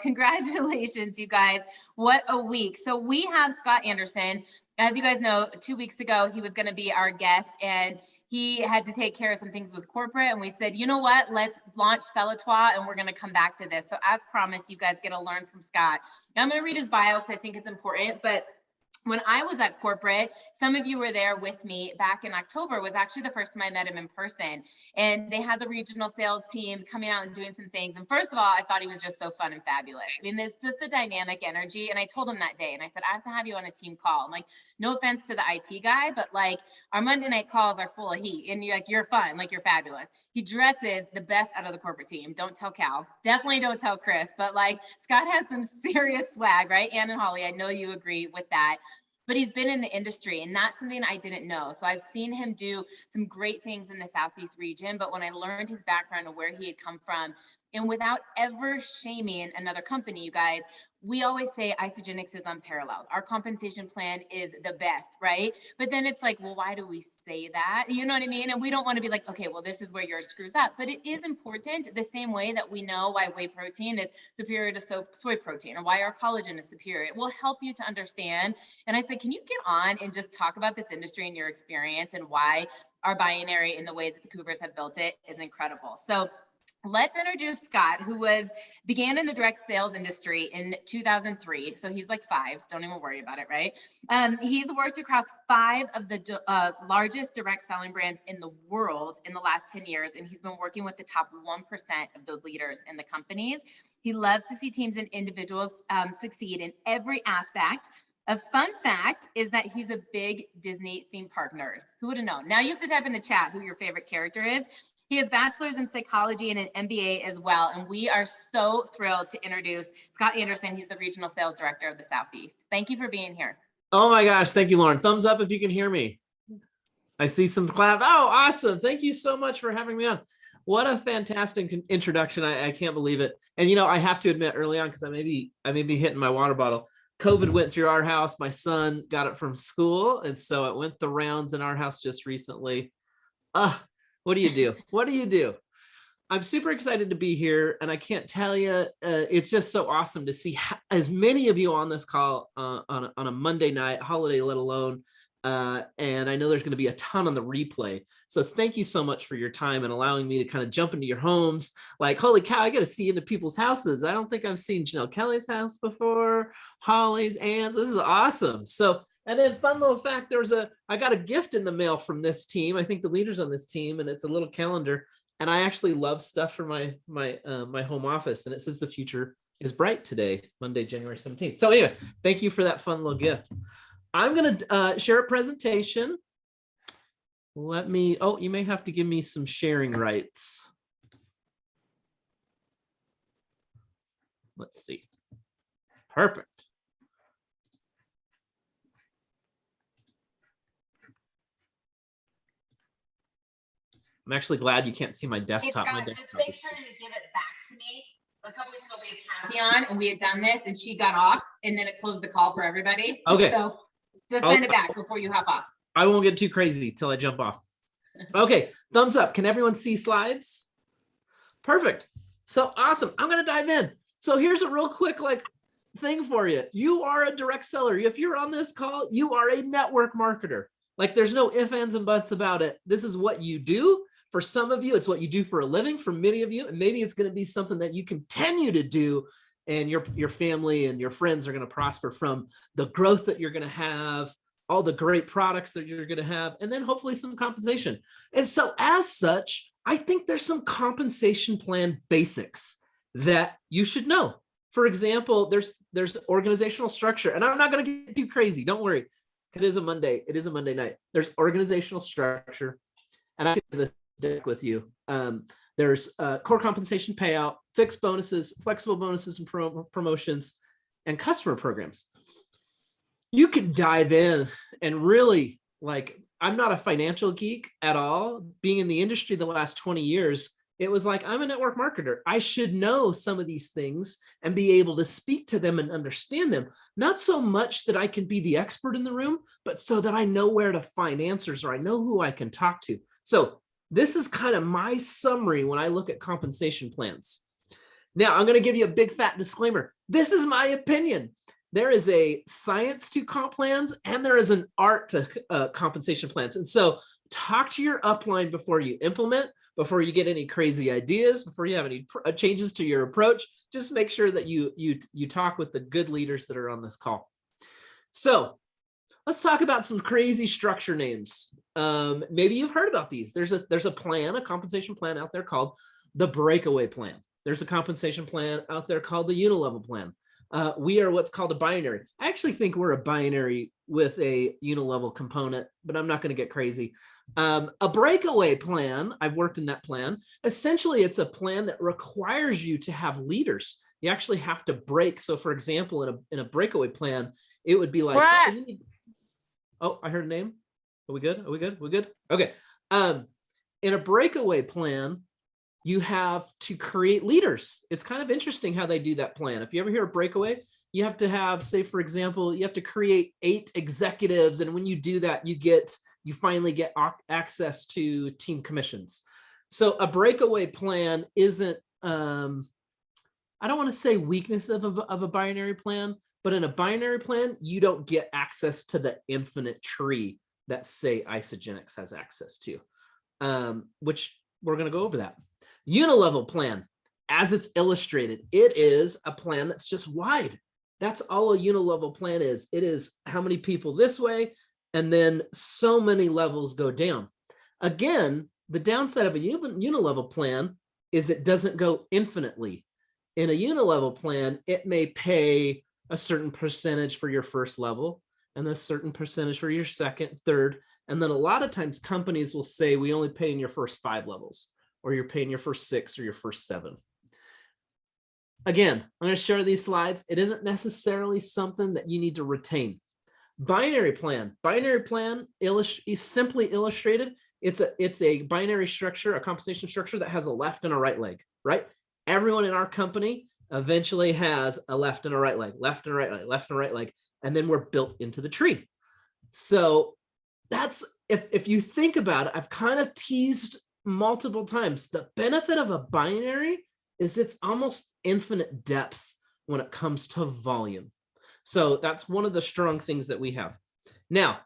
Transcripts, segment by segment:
congratulations, you guys. What a week. So we have Scott Andersen. As you guys know, 2 weeks ago, he was going to be our guest, and he had to take care of some things with corporate. And we said, you know what, let's launch Selatois, and we're going to come back to this. So as promised, you guys get to learn from Scott. Now, I'm going to read his bio because I think it's important, but when I was at corporate, some of you were there with me back in October, was actually the first time I met him in person. And they had the regional sales team coming out and doing some things. And first of all, I thought he was just so fun and fabulous. I mean, there's just a dynamic energy. And I told him that day, and I said, I have to have you on a team call. I'm like, no offense to the IT guy, but like our Monday night calls are full of heat. And you're like, you're fun, like you're fabulous. He dresses the best out of the corporate team. Don't tell Cal. Definitely don't tell Chris. But like Scott has some serious swag, right? Ann and Holly, I know you agree with that. But he's been in the industry, and that's something I didn't know. So I've seen him do some great things in the Southeast region, but when I learned his background and where he had come from, and without ever shaming another company, you guys, we always say Isagenix is unparalleled. Our compensation plan is the best, right? But then it's like, well, why do we say that? You know what I mean? And we don't want to be like, okay, well, this is where yours screws up. But it is important the same way that we know why whey protein is superior to soy protein, or why our collagen is superior. It will help you to understand. And I said, can you get on and just talk about this industry and your experience and why our binary and the way that the Coopers have built it is incredible. So let's introduce Scott, who began in the direct sales industry in 2003. So he's like 5. Don't even worry about it, right? He's worked across 5 of the largest direct selling brands in the world in the last 10 years. And he's been working with the top 1% of those leaders in the companies. He loves to see teams and individuals succeed in every aspect. A fun fact is that he's a big Disney theme park nerd. Who would have known? Now you have to type in the chat who your favorite character is. He has bachelor's in psychology and an MBA as well. And we are so thrilled to introduce Scott Andersen. He's the regional sales director of the Southeast. Thank you for being here. Oh my gosh. Thank you, Lauren. Thumbs up if you can hear me. I see some clap. Oh, awesome. Thank you so much for having me on. What a fantastic introduction. I can't believe it. And, you know, I have to admit early on, because I may be hitting my water bottle. COVID went through our house. My son got it from school. And so it went the rounds in our house just recently. What do you do? What do you do? I'm super excited to be here, and I can't tell you, it's just so awesome to see as many of you on this call on a Monday night, holiday let alone, and I know there's going to be a ton on the replay. So thank you so much for your time and allowing me to kind of jump into your homes. Like, holy cow, I got to see into people's houses. I don't think I've seen Janelle Kelly's house before, Holly's, Ann's. This is awesome. So. And then fun little fact, I got a gift in the mail from this team. I think the leaders on this team, and it's a little calendar. And I actually love stuff for my home office. And it says the future is bright today, Monday, January 17th. So anyway, thank you for that fun little gift. I'm going to share a presentation. You may have to give me some sharing rights. Let's see. Perfect. I'm actually glad you can't see my desktop. Hey, Scott, just make sure to give it back to me. A couple weeks ago, we had Kathy on, and we had done this, and she got off, and then it closed the call for everybody. Okay. So just send it back before you hop off. I won't get too crazy till I jump off. Okay, thumbs up. Can everyone see slides? Perfect. So awesome. I'm going to dive in. So here's a real quick thing for you. You are a direct seller. If you're on this call, you are a network marketer. Like, there's no ifs, ands, and buts about it. This is what you do. For some of you, it's what you do for a living. For many of you, and maybe it's going to be something that you continue to do, and your family and your friends are going to prosper from the growth that you're going to have, all the great products that you're going to have, and then hopefully some compensation. And so as such, I think there's some compensation plan basics that you should know. For example, there's organizational structure, and I'm not going to get too crazy. Don't worry. It is a Monday. It is a Monday night. There's organizational structure, and I can do this deck with you. There's core compensation payout, fixed bonuses, flexible bonuses and promotions, and customer programs. You can dive in and really, I'm not a financial geek at all. Being in the industry the last 20 years, it was like, I'm a network marketer. I should know some of these things and be able to speak to them and understand them. Not so much that I can be the expert in the room, but so that I know where to find answers, or I know who I can talk to. So this is kind of my summary when I look at compensation plans. Now, I'm going to give you a big fat disclaimer. This is my opinion. There is a science to comp plans and there is an art to compensation plans. And so talk to your upline before you implement, before you get any crazy ideas, before you have any changes to your approach. Just make sure that you talk with the good leaders that are on this call. So let's talk about some crazy structure names. Maybe you've heard about these. There's a plan, a compensation plan out there called the Breakaway Plan. There's a compensation plan out there called the Unilevel Plan. We are what's called a binary. I actually think we're a binary with a unilevel component, but I'm not going to get crazy. A breakaway plan, I've worked in that plan. Essentially, it's a plan that requires you to have leaders. You actually have to break. So for example, in a breakaway plan, it would be like, oh, I heard a name. Are we good? Are we good? We're good? Okay. In a breakaway plan, you have to create leaders. It's kind of interesting how they do that plan. If you ever hear a breakaway, you have to have, say, for example, you have to create 8 executives. And when you do that, you finally get access to team commissions. So a breakaway plan isn't, I don't want to say weakness of a binary plan, but in a binary plan, you don't get access to the infinite tree that, say, Isagenix has access to, which we're going to go over that. Unilevel plan, as it's illustrated, it is a plan that's just wide. That's all a unilevel plan is. It is how many people this way, and then so many levels go down. Again, the downside of a unilevel plan is it doesn't go infinitely. In a unilevel plan, it may pay a certain percentage for your first level and a certain percentage for your second, third. And then a lot of times companies will say, we only pay in your first 5 levels, or you're paying your first 6 or your first 7. Again, I'm going to share these slides. It isn't necessarily something that you need to retain. Binary plan is simply illustrated. It's a binary structure, a compensation structure that has a left and a right leg, right? Everyone in our company eventually has a left and a right leg, left and a right leg, left and a right leg, and then we're built into the tree. So that's, if you think about it, I've kind of teased multiple times, the benefit of a binary is it's almost infinite depth when it comes to volume. So that's one of the strong things that we have. Now,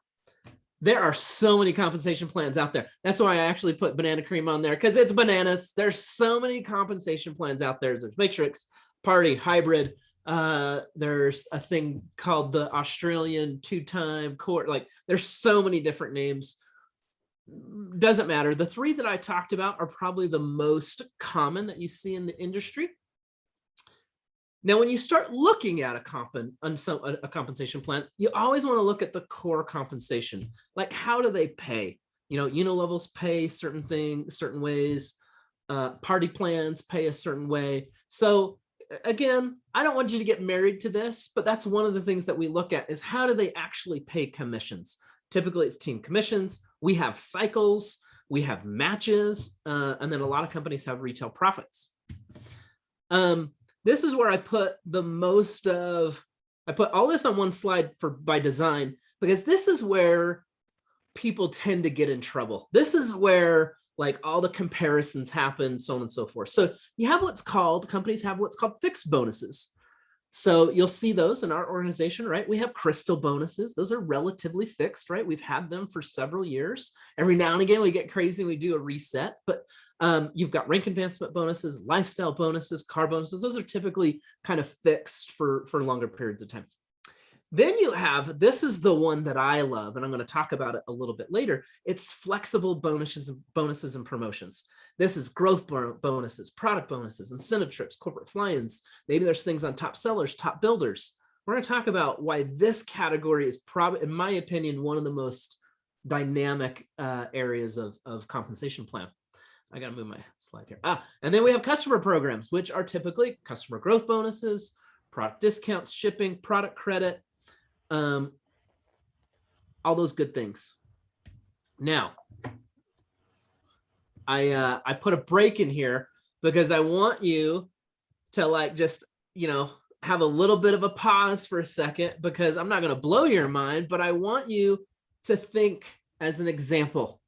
there are so many compensation plans out there. That's why I actually put banana cream on there, because it's bananas. There's so many compensation plans out there. There's matrix, party, hybrid. There's a thing called the Australian 2-time court. Like, there's so many different names. Doesn't matter. The 3 that I talked about are probably the most common that you see in the industry. Now, when you start looking at a compensation plan, you always want to look at the core compensation. Like, how do they pay? You know, unilevels pay certain ways. Party plans pay a certain way. So again, I don't want you to get married to this, but that's one of the things that we look at is how do they actually pay commissions? Typically, it's team commissions. We have cycles, we have matches, and then a lot of companies have retail profits. This is where I put I put all this on one slide by design, because this is where people tend to get in trouble. This is where like all the comparisons happen, so on and so forth. So you have companies have what's called fixed bonuses. So you'll see those in our organization, right? We have crystal bonuses. Those are relatively fixed, right? We've had them for several years. Every now and again, we get crazy and we do a reset, but you've got rank advancement bonuses, lifestyle bonuses, car bonuses. Those are typically kind of fixed for longer periods of time. Then you have, this is the one that I love, and I'm going to talk about it a little bit later. It's flexible bonuses and promotions. This is growth bonuses, product bonuses, incentive trips, corporate fly-ins. Maybe there's things on top sellers, top builders. We're going to talk about why this category is probably, in my opinion, one of the most dynamic areas of compensation plan. I got to move my slide here. And then we have customer programs, which are typically customer growth bonuses, product discounts, shipping, product credit, all those good things. Now, I put a break in here because I want you to like just, have a little bit of a pause for a second, because I'm not going to blow your mind, but I want you to think as an example.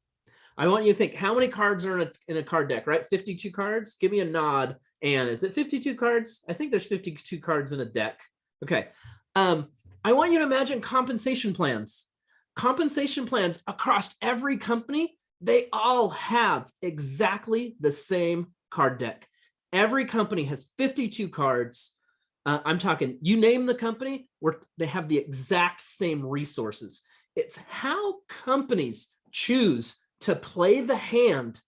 I want you to think, how many cards are in a card deck, right? 52 cards. Give me a nod And is it 52 cards? I think there's 52 cards in a deck. Okay. I want you to imagine compensation plans. Compensation plans across every company, they all have exactly the same card deck. Every company has 52 cards. I'm talking, you name the company, where they have the exact same resources. It's how companies choose to play the hand,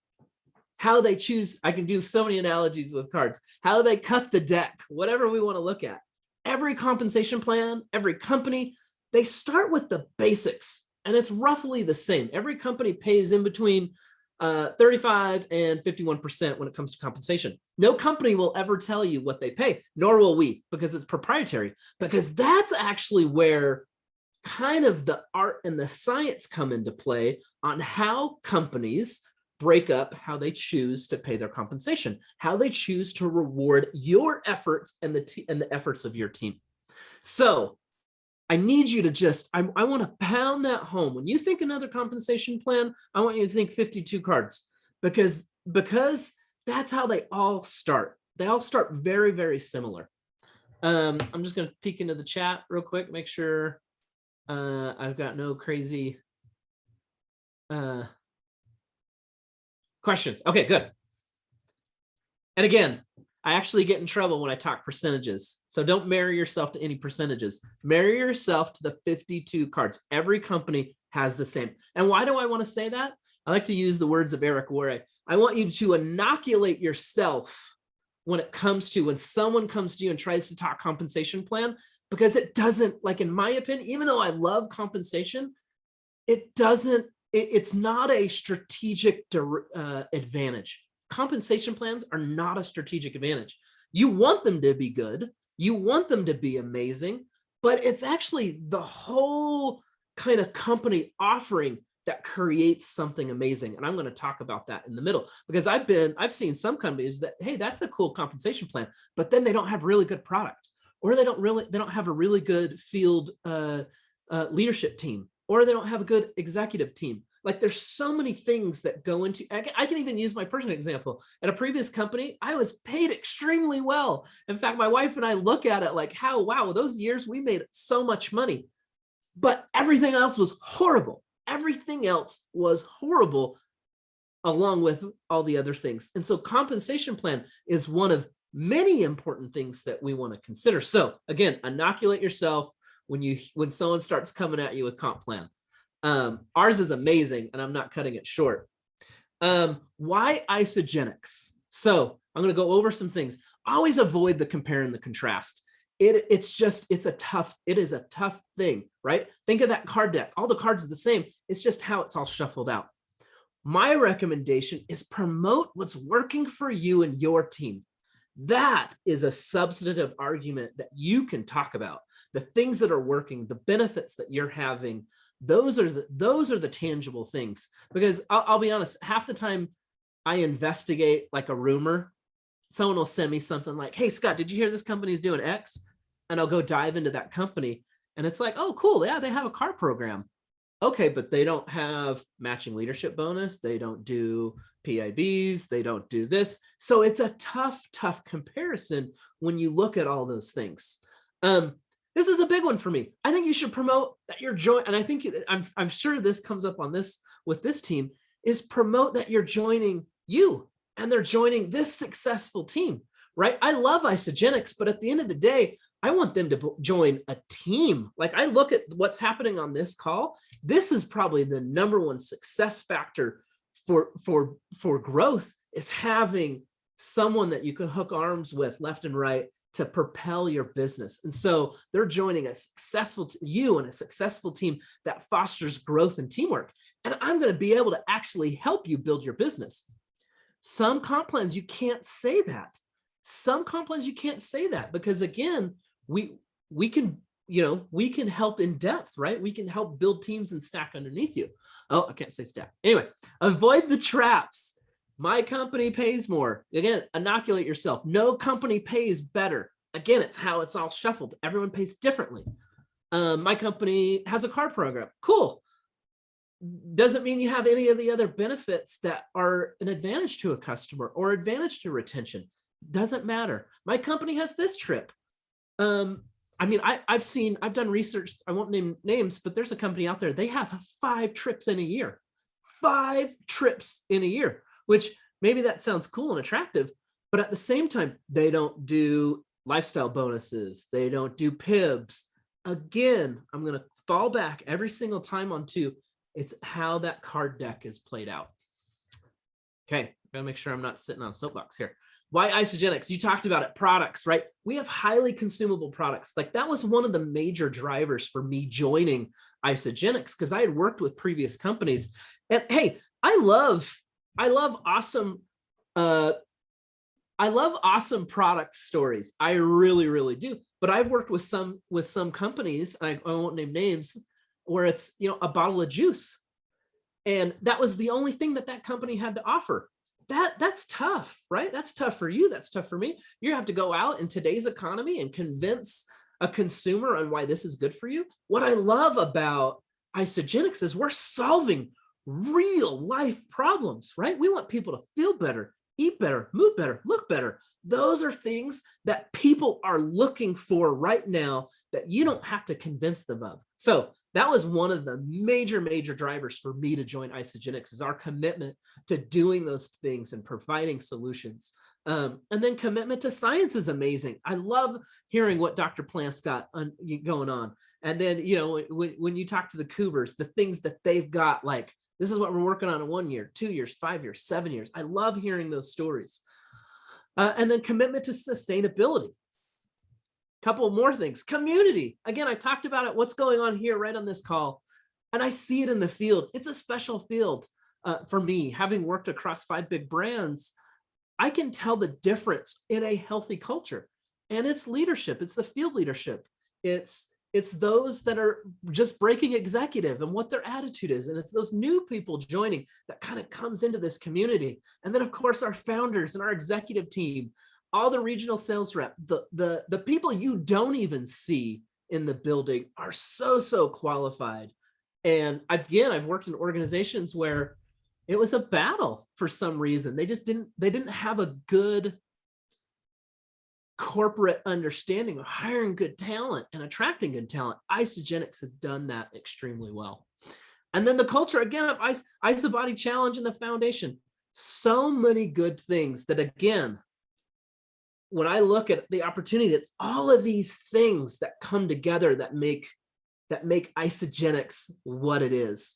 how they choose. I can do so many analogies with cards, how they cut the deck, whatever we want to look at. Every compensation plan, every company, they start with the basics, and it's roughly the same. Every company pays in between 35 and 51% when it comes to compensation. No company will ever tell you what they pay, nor will we, because it's proprietary, because that's actually where kind of the art and the science come into play on how companies break up how they choose to pay their compensation, how they choose to reward your efforts and the efforts of your team. So I need you to just, I want to pound that home. When you think another compensation plan, I want you to think 52 cards, because that's how they all start. They all start very, very similar. I'm just going to peek into the chat real quick, make sure I've got no crazy questions. Okay, good. And again, I actually get in trouble when I talk percentages. So don't marry yourself to any percentages. Marry yourself to the 52 cards. Every company has the same. And why do I want to say that? I like to use the words of Eric Worre. I want you to inoculate yourself when it comes to, when someone comes to you and tries to talk compensation plan, because it doesn't, like in my opinion, even though I love compensation, it's not a strategic advantage. Compensation plans are not a strategic advantage. You want them to be good, you want them to be amazing, but it's actually the whole kind of company offering that creates something amazing. And I'm going to talk about that in the middle, because I've seen some companies that, hey, that's a cool compensation plan, but then they don't have really good product, or they don't have a really good field leadership team, or they don't have a good executive team. Like, there's so many things that go into, I can even use my personal example. At a previous company, I was paid extremely well. In fact, my wife and I look at it like, how, wow, those years we made so much money, but everything else was horrible. Everything else was horrible along with all the other things. And so compensation plan is one of many important things that we want to consider. So again, inoculate yourself when someone starts coming at you with comp plan. Ours is amazing, and I'm not cutting it short. Why Isagenix? So I'm going to go over some things. Always avoid the compare and the contrast. It is a tough thing, right? Think of that card deck. All the cards are the same. It's just how it's all shuffled out. My recommendation is promote what's working for you and your team. That is a substantive argument that you can talk about. The things that are working, the benefits that you're having, those are the tangible things. Because I'll be honest, half the time I investigate like a rumor, someone will send me something like, hey, Scott, did you hear this company's doing X? And I'll go dive into that company, and it's like, oh, cool. Yeah, they have a car program. Okay, but they don't have matching leadership bonus. They don't do PIBs. They don't do this. So it's a tough comparison when you look at all those things. This is a big one for me. I think you should promote that you're joining, and I think I'm sure this comes up on this with this team, is promote that you're joining you and they're joining this successful team, right? I love Isagenix, but at the end of the day, I want them to join a team. Like, I look at what's happening on this call. This is probably the number one success factor for growth, is having someone that you can hook arms with left and right to propel your business. And so they're joining a successful you and a successful team that fosters growth and teamwork. And I'm going to be able to actually help you build your business. Some comp plans, you can't say that. Some comp plans, you can't say that, because again, we can help in depth, right? We can help build teams and stack underneath you. Oh, I can't say stack. Anyway, avoid the traps. My company pays more. Again, inoculate yourself. No company pays better. Again, it's how it's all shuffled. Everyone pays differently. My company has a car program. Cool. Doesn't mean you have any of the other benefits that are an advantage to a customer or advantage to retention. Doesn't matter. My company has this trip. I mean, I've done research. I won't name names, but there's a company out there. They have 5 trips in a year, 5 trips in a year, which maybe that sounds cool and attractive, but at the same time, they don't do lifestyle bonuses. They don't do PIBs. Again, I'm going to fall back every single time on 2. It's how that card deck is played out. Okay, gotta make sure I'm not sitting on a soapbox here. Why Isagenix? You talked about it, products, right? We have highly consumable products. Like that was one of the major drivers for me joining Isagenix because I had worked with previous companies. And hey, I love awesome product stories. I really, really do. But I've worked with some companies, I won't name names, where it's, you know, a bottle of juice. And that was the only thing that company had to offer. That's tough, right? That's tough for you. That's tough for me. You have to go out in today's economy and convince a consumer on why this is good for you. What I love about Isagenix is we're solving real life problems, right? We want people to feel better, eat better, move better, look better. Those are things that people are looking for right now that you don't have to convince them of. So that was one of the major drivers for me to join Isagenix, is our commitment to doing those things and providing solutions. And then commitment to science is amazing. I love hearing what Dr. Plant's got going on. And then, you know, when you talk to the Cougars, the things that they've got, like, this is what we're working on in 1 year, 2 years, 5 years, 7 years. I love hearing those stories. And then commitment to sustainability. Couple more things. Community. Again, I talked about it. What's going on here right on this call. And I see it in the field. It's a special field for me. Having worked across 5 big brands, I can tell the difference in a healthy culture. And it's leadership. It's the field leadership. It's those that are just breaking executive and what their attitude is. And it's those new people joining that kind of comes into this community. And then, of course, our founders and our executive team, all the regional sales rep, the people you don't even see in the building are so qualified. And I've worked in organizations where it was a battle for some reason. They didn't have a good corporate understanding of hiring good talent and attracting good talent. Isagenix has done that extremely well. And then the culture, again, of Isabody Challenge and the foundation. So many good things that, again, when I look at the opportunity, it's all of these things that come together that make Isagenix what it is.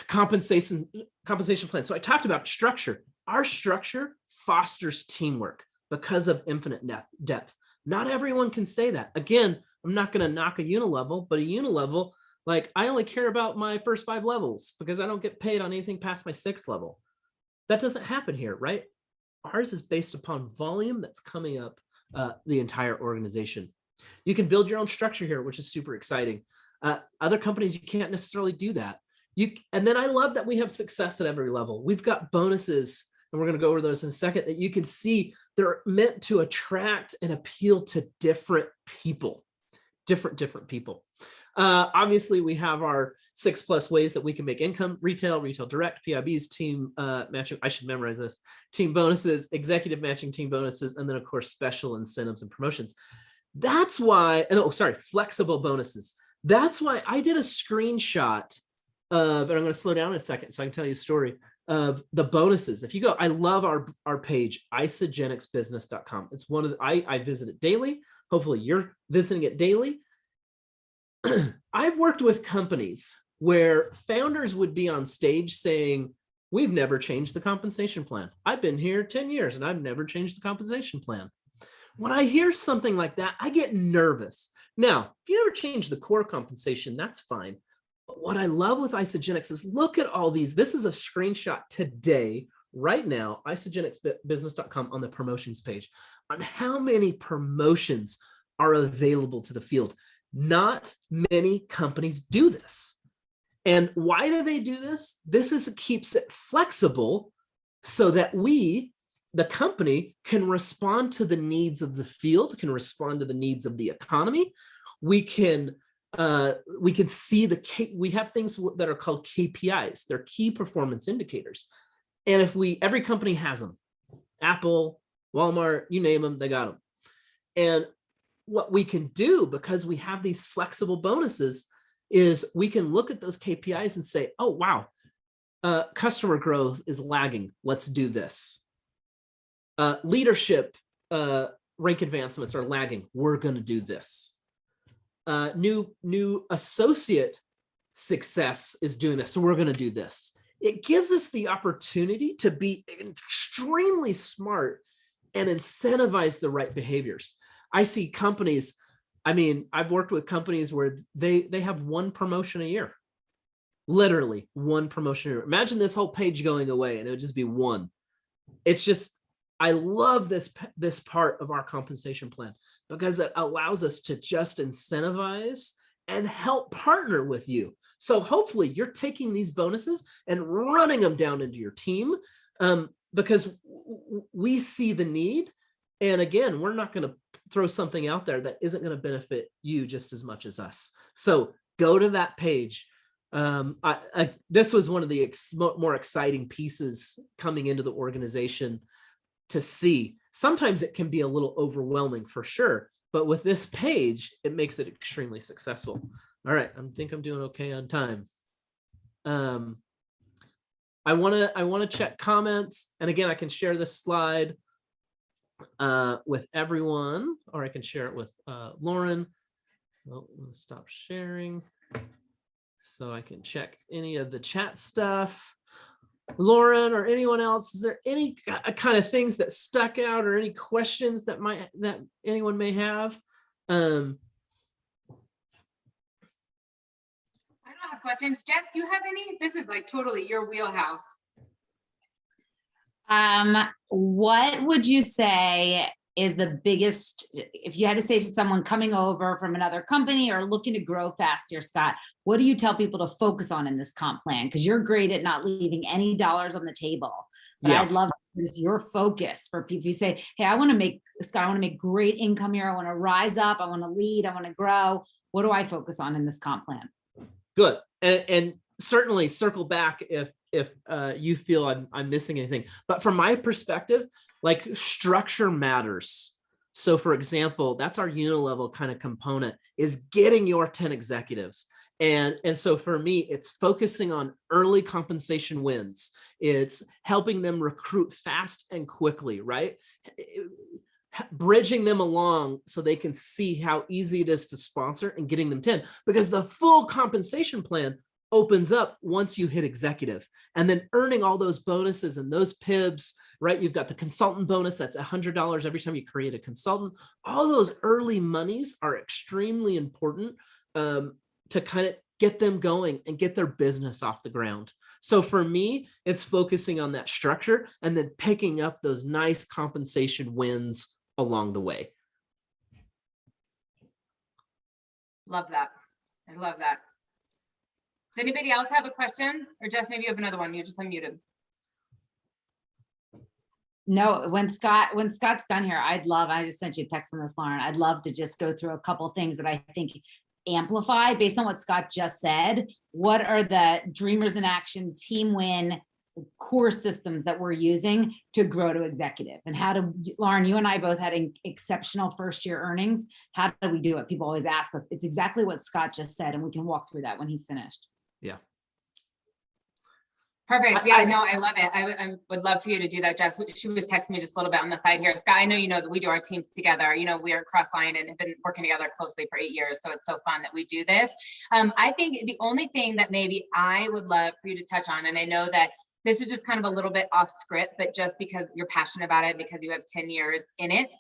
Compensation plan. So I talked about structure. Our structure fosters teamwork because of infinite depth. Not everyone can say that. Again, I'm not going to knock a unilevel, but a unilevel, like, I only care about my first 5 levels because I don't get paid on anything past my 6th level. That doesn't happen here, right? Ours is based upon volume that's coming up the entire organization. You can build your own structure here, which is super exciting. Other companies, you can't necessarily do that. And then I love that we have success at every level. We've got bonuses, and we're going to go over those in a second, that you can see they're meant to attract and appeal to different people, different people. Obviously, we have our 6+ ways that we can make income: retail direct, PIBs, team matching. I should memorize this: team bonuses, executive matching team bonuses, and then, of course, special incentives and promotions. That's why, flexible bonuses. That's why I did a screenshot of, and I'm going to slow down in a second so I can tell you a story of the bonuses. If you go, I love our page, isagenixbusiness.com. It's one of the, I visit it daily. Hopefully you're visiting it daily. I've worked with companies where founders would be on stage saying, we've never changed the compensation plan. I've been here 10 years and I've never changed the compensation plan. When I hear something like that, I get nervous. Now, if you never change the core compensation, that's fine. But what I love with Isagenix is, look at all these. This is a screenshot today, right now, isagenixbusiness.com, on the promotions page, on how many promotions are available to the field. Not many companies do this. And why do they do this? This keeps it flexible so that we, the company, can respond to the needs of the field, can respond to the needs of the economy. We can see we have things that are called KPIs. They're key performance indicators. And every company has them. Apple, Walmart, you name them, they got them. And what we can do, because we have these flexible bonuses, is we can look at those KPIs and say, oh, wow, customer growth is lagging. Let's do this. Leadership rank advancements are lagging. We're going to do this. New associate success is doing this. So we're going to do this. It gives us the opportunity to be extremely smart and incentivize the right behaviors. I see companies, I mean, I've worked with companies where they have one promotion a year. Literally one promotion a year. Imagine this whole page going away and it would just be one. It's just, I love this part of our compensation plan because it allows us to just incentivize and help partner with you. So hopefully you're taking these bonuses and running them down into your team because we see the need. And again, we're not going to throw something out there that isn't going to benefit you just as much as us. So go to that page. This was one of the more exciting pieces coming into the organization to see. Sometimes it can be a little overwhelming for sure, but with this page, it makes it extremely successful. All right, I think I'm doing okay on time. I want to check comments, and again, I can share this slide with everyone, or I can share it with Lauren. Well, I'm gonna stop sharing so I can check any of the chat stuff. Lauren or anyone else, is there any kind of things that stuck out or any questions that anyone may have? I don't have questions. Jess, do you have any? This is like totally your wheelhouse. What would you say is the biggest, if you had to say to someone coming over from another company or looking to grow fast here, Scott, what do you tell people to focus on in this comp plan? Because you're great at not leaving any dollars on the table. But yeah. I'd love this, your focus for people. You say, hey, I want to make, Scott, I want to make great income here. I want to rise up. I want to lead. I want to grow. What do I focus on in this comp plan? Good. And certainly circle back if you feel I'm missing anything. But from my perspective, like structure matters. So for example, that's our unilevel kind of component, is getting your 10 executives. And so for me, it's focusing on early compensation wins. It's helping them recruit fast and quickly, right? Bridging them along so they can see how easy it is to sponsor and getting them 10, because the full compensation plan opens up once you hit executive, and then earning all those bonuses and those PIBs, right? You've got the consultant bonus, that's $100 every time you create a consultant. All those early monies are extremely important to kind of get them going and get their business off the ground. So for me, it's focusing on that structure and then picking up those nice compensation wins along the way. Love that. I love that. Does anybody else have a question? Or Jess, maybe you have another one. You're just unmuted. No, when Scott's done here, I just sent you a text on this, Lauren. I'd love to just go through a couple of things that I think amplify based on what Scott just said. What are the Dreamers in Action team win core systems that we're using to grow to executive? And how do, Lauren, you and I both had exceptional first year earnings. How do we do it? People always ask us. It's exactly what Scott just said, and we can walk through that when he's finished. Yeah. Perfect. Yeah, no, I love it. I would love for you to do that, Jess. She was texting me just a little bit on the side here. Scott, I know you know that we do our teams together. You know, we are cross-line and have been working together closely for 8 years. So it's so fun that we do this. I think the only thing that maybe I would love for you to touch on, and I know that this is just kind of a little bit off script, but just because you're passionate about it, because you have 10 years in it.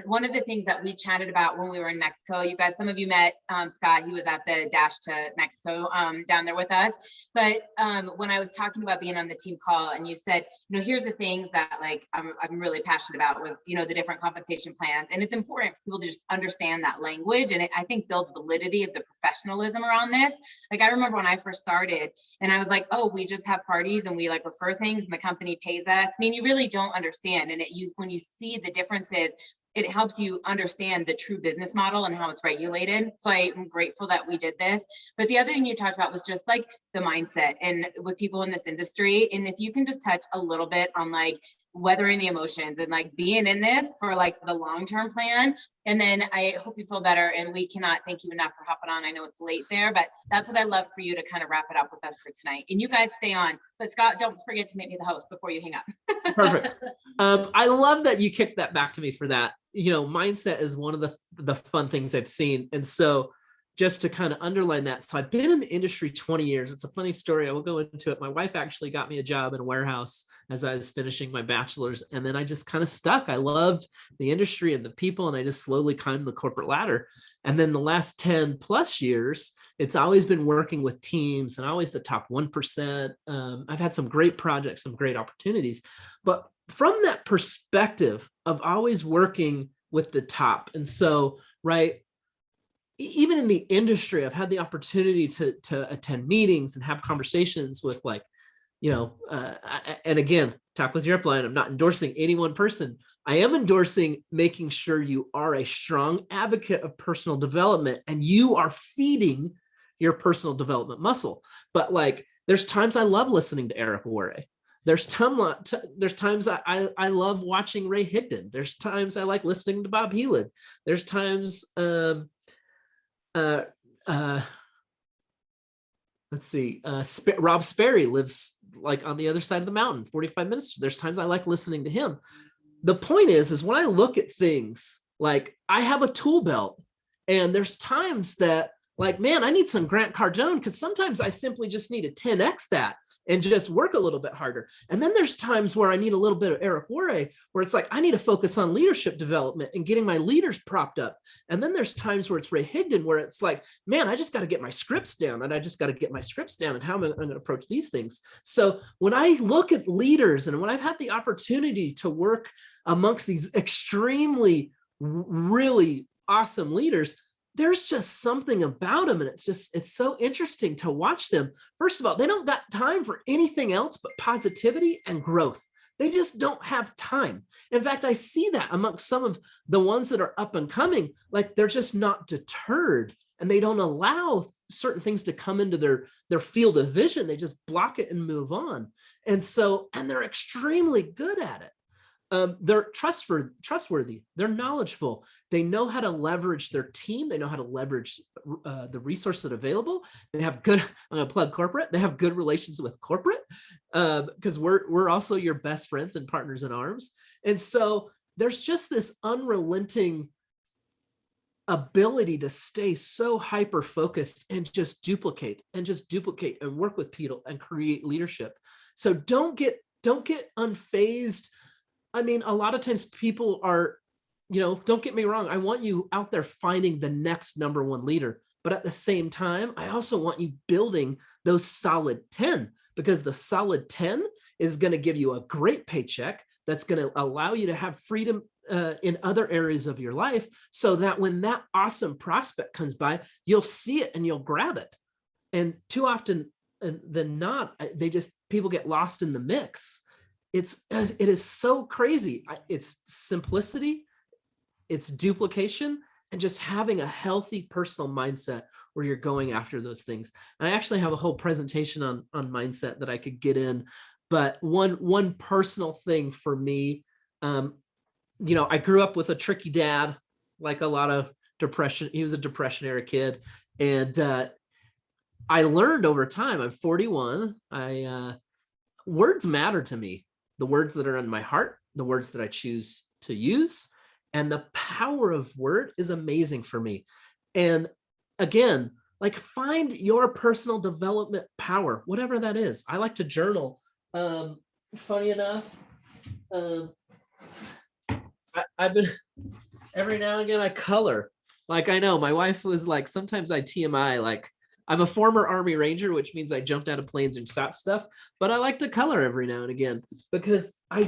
One of the things that we chatted about when we were in Mexico, you guys, some of you met Scott, he was at the Dash to Mexico down there with us. But when I was talking about being on the team call and you said, you know, here's the things that like I'm really passionate about was, you know, the different compensation plans. And it's important for people to just understand that language. And it, I think, builds validity of the professionalism around this. Like I remember when I first started and I was like, oh, we just have parties and we like refer things and the company pays us. I mean, you really don't understand. And when you see the differences it helps you understand the true business model and how it's regulated. So I'm grateful that we did this. But the other thing you talked about was just like the mindset and with people in this industry. And if you can just touch a little bit on like weathering the emotions and like being in this for like the long-term plan. And then I hope you feel better, and we cannot thank you enough for hopping on. I know it's late there, but that's what I love for you to kind of wrap it up with us for tonight. And you guys stay on, but Scott, don't forget to make me the host before you hang up. Perfect. I love that you kicked that back to me for that. You know, mindset is one of the fun things I've seen. And so just to kind of underline that. So I've been in the industry 20 years. It's a funny story. I will go into it. My wife actually got me a job in a warehouse as I was finishing my bachelor's. And then I just kind of stuck. I loved the industry and the people, and I just slowly climbed the corporate ladder. And then the last 10 plus years, it's always been working with teams and always the top 1%. I've had some great projects, some great opportunities, but from that perspective of always working with the top. And so, right, even in the industry, I've had the opportunity to attend meetings and have conversations with like, you know, and again, talk with your upline. I'm not endorsing any one person. I am endorsing making sure you are a strong advocate of personal development and you are feeding your personal development muscle. But like, there's times I love listening to Eric Worre. There's times I love watching Ray Higdon. There's times I like listening to Bob Healy. There's times, let's see, Rob Sperry lives like on the other side of the mountain, 45 minutes. There's times I like listening to him. The point is when I look at things, like I have a tool belt, and there's times that like, man, I need some Grant Cardone, because sometimes I simply just need to 10x that and just work a little bit harder. And then there's times where I need a little bit of Eric Worre, where it's like, I need to focus on leadership development and getting my leaders propped up. And then there's times where it's Ray Higdon, where it's like, man, I just got to get my scripts down, and how am I going to approach these things? So when I look at leaders, and when I've had the opportunity to work amongst these extremely, really awesome leaders, there's just something about them. And it's so interesting to watch them. First of all, they don't got time for anything else but positivity and growth. They just don't have time. In fact, I see that amongst some of the ones that are up and coming, like they're just not deterred, and they don't allow certain things to come into their field of vision. They just block it and move on. And they're extremely good at it. They're trustworthy, they're knowledgeable, they know how to leverage their team, they know how to leverage the resources that are available. They have good, I'm going to plug corporate, they have good relations with corporate, because we're also your best friends and partners in arms. And so there's just this unrelenting ability to stay so hyper focused and just duplicate and work with people and create leadership. So don't get unfazed. I mean, a lot of times people are, don't get me wrong. I want you out there finding the next number one leader, but at the same time, I also want you building those solid 10, because the solid 10 is going to give you a great paycheck. That's going to allow you to have freedom in other areas of your life, so that when that awesome prospect comes by, you'll see it and you'll grab it. And too often than not, people get lost in the mix. It is so crazy. It's simplicity, it's duplication, and just having a healthy personal mindset where you're going after those things. And I actually have a whole presentation on mindset that I could get in. But one personal thing for me, I grew up with a tricky dad, like a lot of depression. He was a depression era kid. And I learned over time, I'm 41, words matter to me. The words that are in my heart, the words that I choose to use, and the power of word is amazing for me. And again, like, find your personal development power, whatever that is. I like to journal. Funny enough, I've been, every now and again, I color. Like, I know my wife was like, sometimes I TMI, like, I'm a former Army Ranger, which means I jumped out of planes and shot stuff, but I like to color every now and again, because I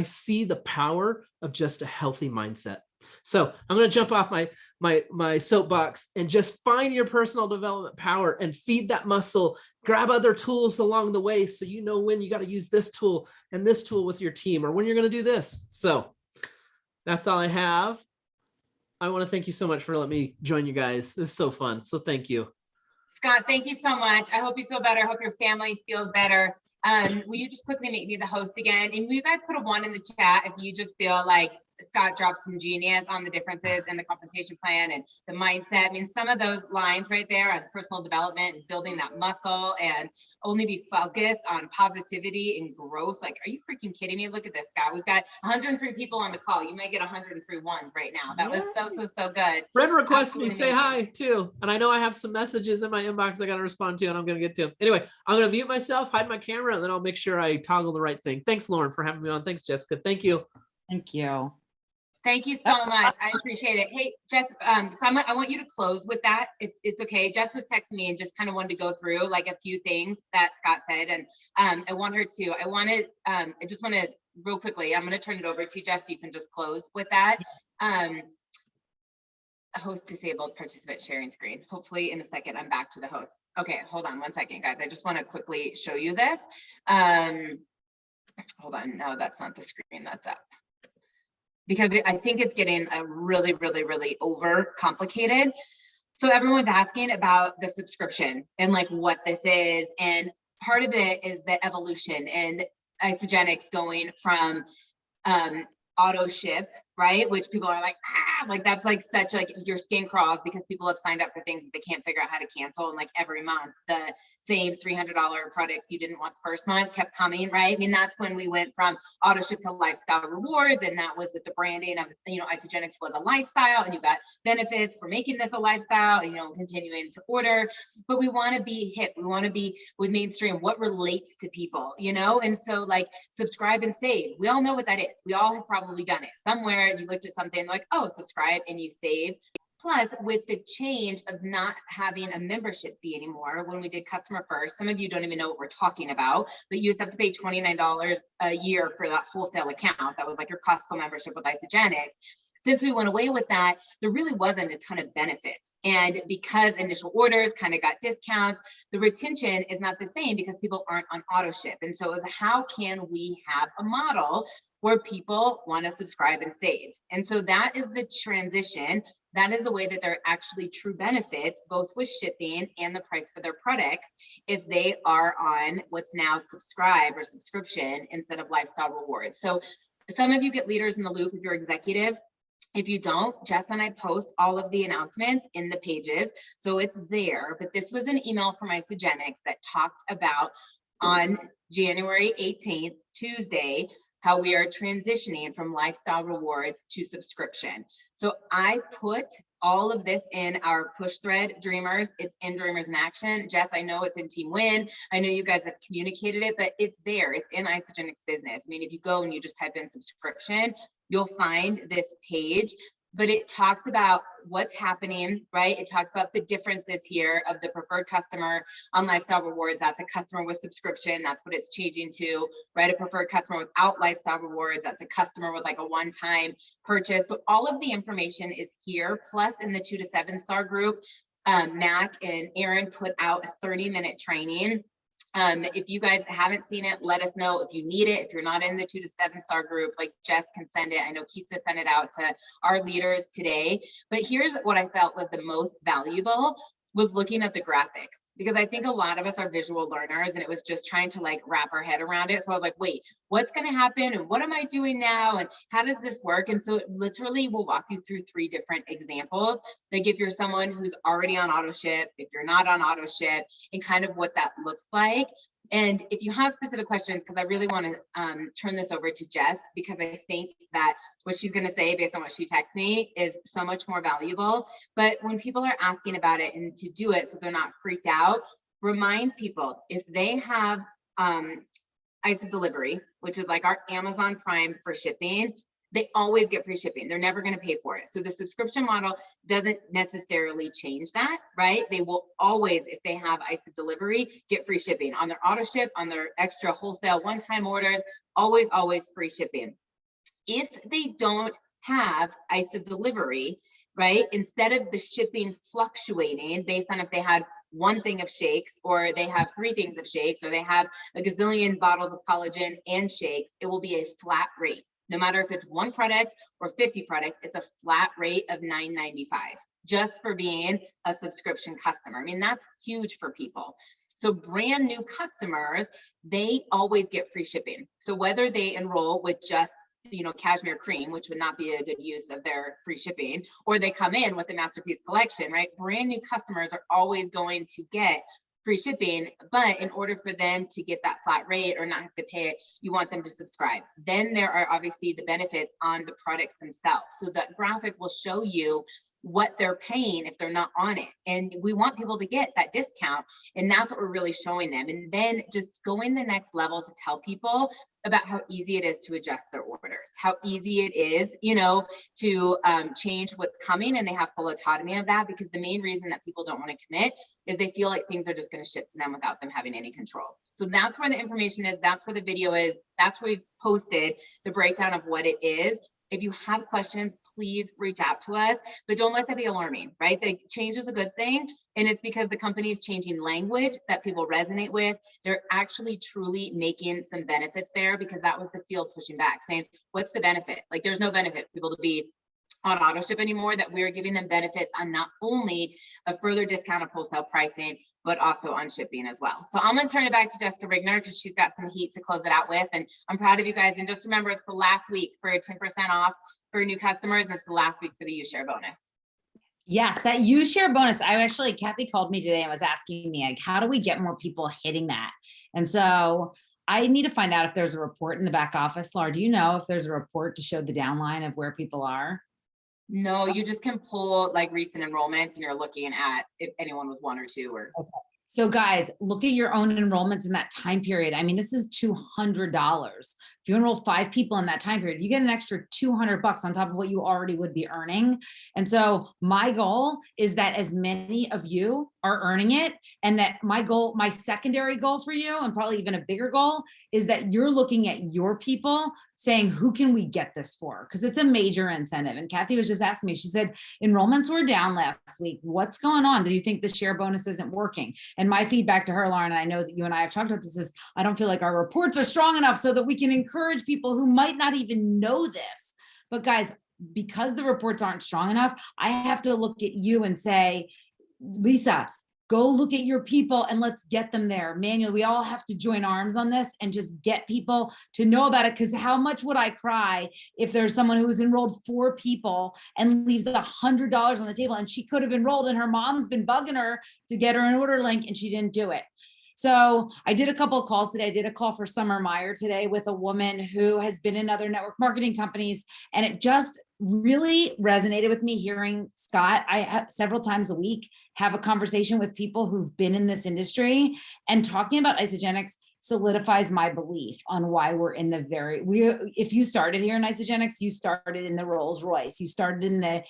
see the power of just a healthy mindset. So I'm going to jump off my soapbox and just find your personal development power and feed that muscle. Grab other tools along the way, so you know when you got to use this tool and this tool with your team, or when you're going to do this. So That's all I have. I want to thank you so much for letting me join you guys. This is so fun. So thank you. Scott, thank you so much. I hope you feel better. I hope your family feels better. Will you just quickly make me the host again? And will you guys put a 1 in the chat if you just feel like Scott dropped some genius on the differences in the compensation plan and the mindset? I mean, some of those lines right there on personal development and building that muscle and only be focused on positivity and growth. Like, are you freaking kidding me? Look at this, Scott. We've got 103 people on the call. You might get 103 ones right now. That was so good. Friend requests me, Absolutely say hi amazing. too. And I know I have some messages in my inbox I got to respond to, and I'm going to get to them. Anyway, I'm going to mute myself, hide my camera, and then I'll make sure I toggle the right thing. Thanks, Lauren, for having me on. Thanks, Jessica. Thank you. Thank you. Thank you so much. I appreciate it. Hey, Jess, I want you to close with that. It's okay. Jess was texting me and just kind of wanted to go through like a few things that Scott said. And I want her to, I just want to real quickly, I'm going to turn it over to Jess. So you can just close with that. Host disabled, participant sharing screen. Hopefully in a second, I'm back to the host. Okay, hold on 1 second, guys. I just want to quickly show you this. Hold on. No, that's not the screen. That's up. Because I think it's getting a really over complicated. So everyone's asking about the subscription and like what this is. And part of it is the evolution and Isagenix going from auto ship, right? Which people are like that's like such like your skin crawls because people have signed up for things that they can't figure out how to cancel. And like every month, the same $300 products you didn't want the first month kept coming, right? I mean, that's when we went from auto ship to lifestyle rewards. And that was with the branding of, Isagenix was a lifestyle and you got benefits for making this a lifestyle, continuing to order. But we want to be hip. We want to be with mainstream, what relates to people, And so like subscribe and save. We all know what that is. We all have probably done it. Somewhere you looked at something like, oh, subscribe and you save. Plus, with the change of not having a membership fee anymore, when we did customer first, some of you don't even know what we're talking about, but you used to have to pay $29 a year for that wholesale account. That was like your Costco membership with Isagenix. Since we went away with that, there really wasn't a ton of benefits. And because initial orders kind of got discounts, the retention is not the same because people aren't on auto ship. And so it was, how can we have a model where people want to subscribe and save? And so that is the transition. That is the way that there are actually true benefits, both with shipping and the price for their products, if they are on what's now subscribe or subscription instead of lifestyle rewards. So some of you get leaders in the loop if you're executive. If you don't, Jess and I post all of the announcements in the pages, so it's there. But this was an email from Isagenix that talked about on January 18th, Tuesday, how we are transitioning from lifestyle rewards to subscription. So I put all of this in our push thread, Dreamers. It's in Dreamers in Action. Jess, I know it's in Team Win. I know you guys have communicated it, but it's there. It's in Isagenix Business. I mean, if you go and you just type in subscription, you'll find this page, but it talks about what's happening, right? It talks about the differences here of the preferred customer on lifestyle rewards. That's a customer with subscription. That's what it's changing to, right? A preferred customer without lifestyle rewards. That's a customer with like a one-time purchase. So all of the information is here. Plus in the 2 to 7 star group, Mac and Aaron put out a 30-minute training. If you guys haven't seen it, let us know if you need it. If you're not in the 2 to 7 star group, like Jess can send it. I know Kpis sent it out to our leaders today. But here's what I felt was the most valuable was looking at the graphics, because I think a lot of us are visual learners and it was just trying to like wrap our head around it. So I was like, wait, what's going to happen? And what am I doing now? And how does this work? And so it literally will walk you through 3 different examples. Like if you're someone who's already on auto ship, if you're not on auto ship, and kind of what that looks like. And if you have specific questions, because I really want to turn this over to Jess, because I think that what she's going to say based on what she texts me is so much more valuable. But when people are asking about it and to do it so they're not freaked out, remind people if they have Isa Delivery, which is like our Amazon Prime for shipping, they always get free shipping. They're never going to pay for it. So the subscription model doesn't necessarily change that, right? They will always, if they have Isa Delivery, get free shipping on their auto ship, on their extra wholesale one-time orders, always free shipping. If they don't have Isa Delivery, right, instead of the shipping fluctuating based on if they had 1 thing of shakes or they have 3 things of shakes or they have a gazillion bottles of collagen and shakes, it will be a flat rate. No matter if it's one product or 50 products, it's a flat rate of $9.95 just for being a subscription customer. I mean, that's huge for people. So brand new customers, they always get free shipping. So whether they enroll with just, you know, cashmere cream, which would not be a good use of their free shipping, or they come in with the Masterpiece collection, right? Brand new customers are always going to get free shipping, but in order for them to get that flat rate or not have to pay it, you want them to subscribe. Then there are obviously the benefits on the products themselves. So that graphic will show you what they're paying if they're not on it. And we want people to get that discount. And that's what we're really showing them. And then just going the next level to tell people about how easy it is to adjust their orders, how easy it is, you know, to change what's coming, and they have full autonomy of that, because the main reason that people don't want to commit is they feel like things are just going to ship to them without them having any control. So that's where the information is. That's where the video is. That's where we posted the breakdown of what it is. If you have questions, please reach out to us, but don't let that be alarming, right? The change is a good thing. And it's because the company is changing language that people resonate with. They're actually truly making some benefits there, because that was the field pushing back saying, what's the benefit? Like, there's no benefit for people to be on auto ship anymore, that we're giving them benefits on not only a further discount of wholesale pricing, but also on shipping as well. So I'm going to turn it back to Jessica Rigner, because she's got some heat to close it out with. And I'm proud of you guys. And just remember, it's the last week for 10% off for new customers, and it's the last week for the U-Share bonus. Yes, that U-Share bonus. Kathy called me today and was asking me, like, how do we get more people hitting that? And so I need to find out if there's a report in the back office. Laura, do you know if there's a report to show the downline of where people are? No, you just can pull like recent enrollments, and you're looking at if anyone was 1 or 2 or. Okay. So guys, look at your own enrollments in that time period. I mean, this is $200. If you enroll 5 people in that time period, you get an extra $200 on top of what you already would be earning. And so my goal is that as many of you are earning it, and that my secondary goal for you, and probably even a bigger goal, is that you're looking at your people saying, who can we get this for? Because it's a major incentive. And Kathy was just asking me, she said, enrollments were down last week. What's going on? Do you think the share bonus isn't working? And my feedback to her, Lauren, and I know that you and I have talked about this, is I don't feel like our reports are strong enough so that we can encourage people who might not even know this. But guys, because the reports aren't strong enough, I have to look at you and say, Lisa, go look at your people and let's get them there. Manuel, we all have to join arms on this and just get people to know about it. Because how much would I cry if there's someone who has enrolled 4 people and leaves $100 on the table, and she could have enrolled and her mom's been bugging her to get her an order link and she didn't do it. So I did a couple of calls today. I did a call for Summer Meyer today with a woman who has been in other network marketing companies. And it just really resonated with me hearing Scott. I have several times a week have a conversation with people who've been in this industry, and talking about Isagenix solidifies my belief on why we're in the if you started here in Isagenix, you started in the Rolls Royce, you started in the